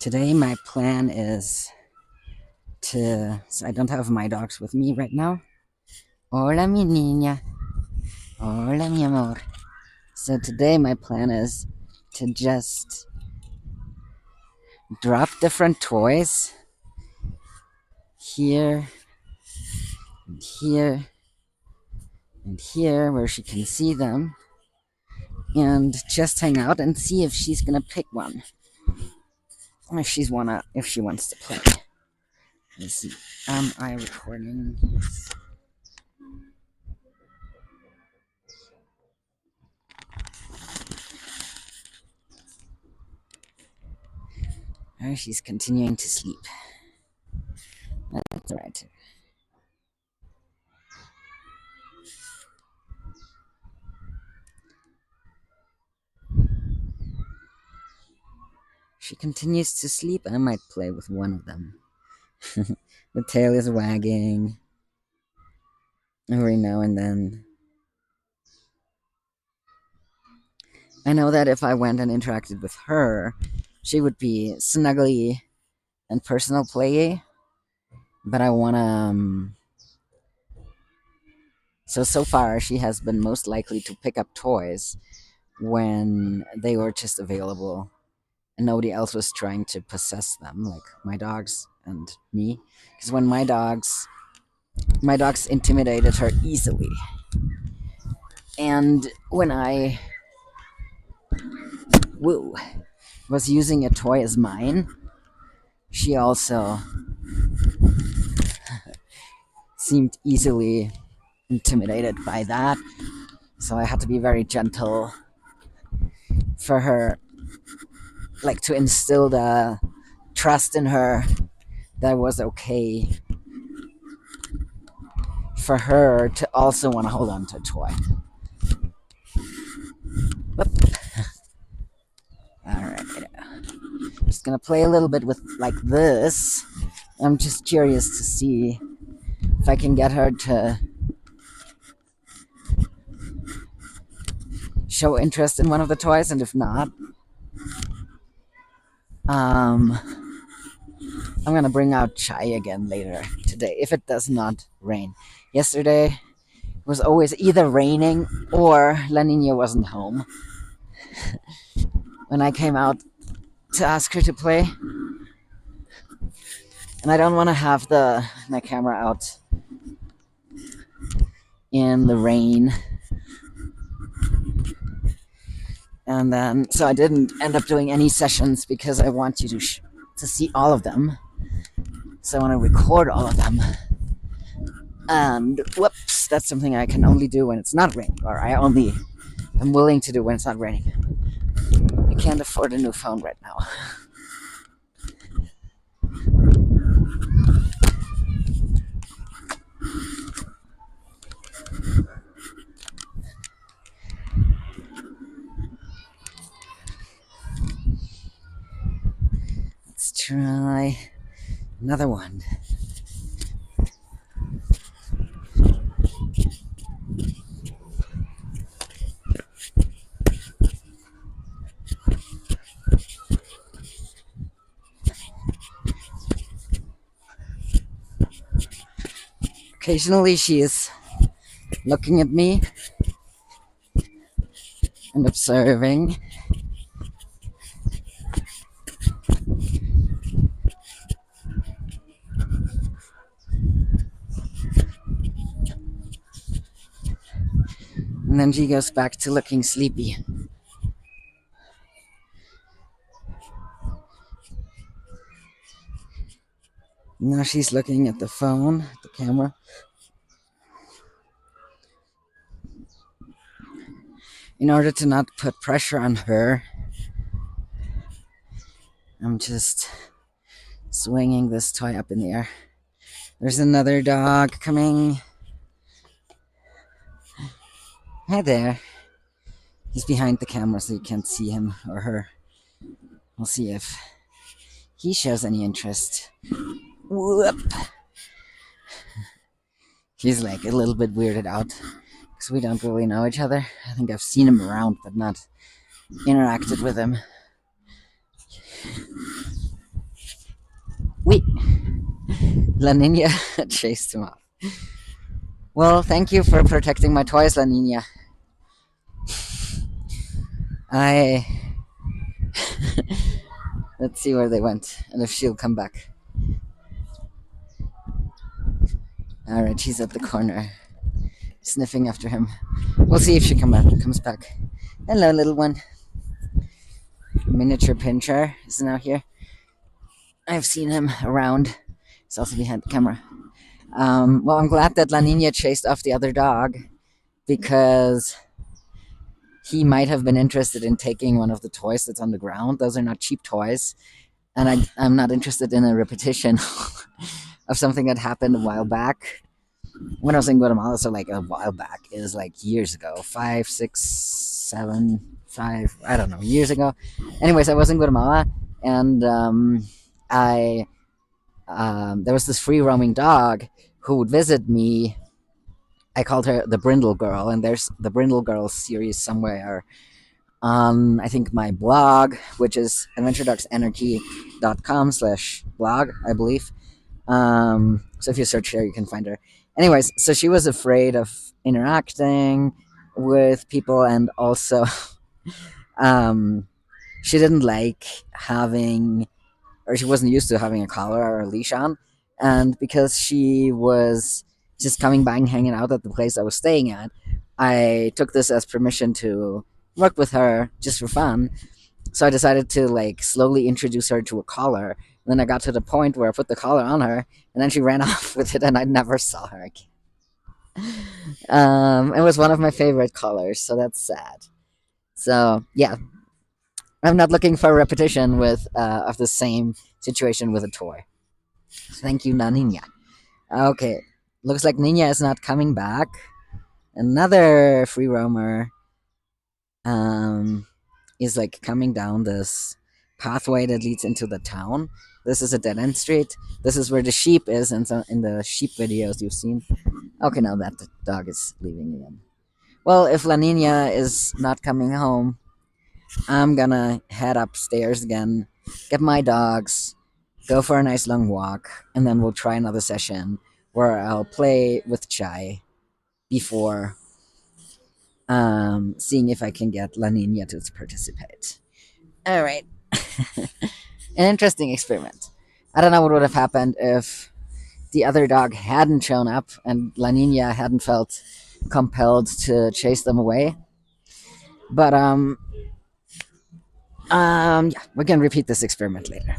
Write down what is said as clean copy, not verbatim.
Today my plan is so I don't have my dogs with me right now. Hola mi niña. Hola mi amor. So today my plan is to just drop different toys here and here and here where she can see them and just hang out and see if she's gonna pick one. If she wants to play. Let's see. Am I recording? Oh, she's continuing to sleep. That's right. She continues to sleep. I might play with one of them. The tail is wagging every now and then. I know that if I went and interacted with her, she would be snuggly and personal playy, but I wanna. So far, she has been most likely to pick up toys when they were just available and nobody else was trying to possess them, like my dogs and me. Because when my dogs intimidated her easily. And when I was using a toy as mine, she also seemed easily intimidated by that. So I had to be very gentle for her, like to instill the trust in her that it was okay for her to also want to hold on to a toy. Alright. Just gonna play a little bit with like this. I'm just curious to see if I can get her to show interest in one of the toys, and if not, I'm gonna bring out Chai again later today if it does not rain. Yesterday it was always either raining or La Nina wasn't home when I came out to ask her to play, and I don't want to have my camera out in the rain. And then, so I didn't end up doing any sessions because I want you to see all of them. So I want to record all of them. And whoops, that's something I can only do when it's not raining, or I'm willing to do when it's not raining. I can't afford a new phone right now. Let's try another one. Occasionally she is looking at me and observing. And then she goes back to looking sleepy. Now she's looking at the phone, the camera. In order to not put pressure on her, I'm just swinging this toy up in the air. There's another dog coming. Hi there. He's behind the camera so you can't see him or her. We'll see if he shows any interest. Whoop! He's like a little bit weirded out because we don't really know each other. I think I've seen him around but not interacted with him. La Nina chased him off. Well, thank you for protecting my toys, La Nina. I Let's see where they went and if she'll come back. All right, she's at the corner, sniffing after him. We'll see if she comes back. Hello, little one. Miniature Pincher is now here. I've seen him around. He's also behind the camera. Well, I'm glad that La Nina chased off the other dog because he might have been interested in taking one of the toys that's on the ground. Those are not cheap toys. And I'm not interested in a repetition of something that happened a while back when I was in Guatemala. So, like, a while back is like years ago, 5, 6, 7, 5, I don't know, years ago. Anyways, I was in Guatemala and I there was this free roaming dog who would visit me. I called her the Brindle Girl, and there's the Brindle Girl series somewhere on, I think, my blog, which is adventuredogsanarchy.com/blog, I believe. So if you search there, you can find her. Anyways, so she was afraid of interacting with people, and also um, she didn't like having, or she wasn't used to having a collar or a leash on. And because she was just coming by and hanging out at the place I was staying at, I took this as permission to work with her just for fun. So I decided to like slowly introduce her to a collar. And then I got to the point where I put the collar on her, and then she ran off with it, and I never saw her again. It was one of my favorite collars, so that's sad. So yeah, I'm not looking for a repetition with of the same situation with a toy. Thank you, Na Nina. Okay, looks like Nina is not coming back. Another free roamer um, is like coming down this pathway that leads into the town. This is a dead end street. This is where the sheep is, and so in the sheep videos you've seen. Okay, now that dog is leaving again. Well, if La Nina is not coming home, I'm gonna head upstairs again, get my dogs, go for a nice long walk, and then we'll try another session where I'll play with Chai before seeing if I can get La Nina to participate. All right. An interesting experiment. I don't know what would have happened if the other dog hadn't shown up and La Nina hadn't felt compelled to chase them away. But yeah, we can repeat this experiment later.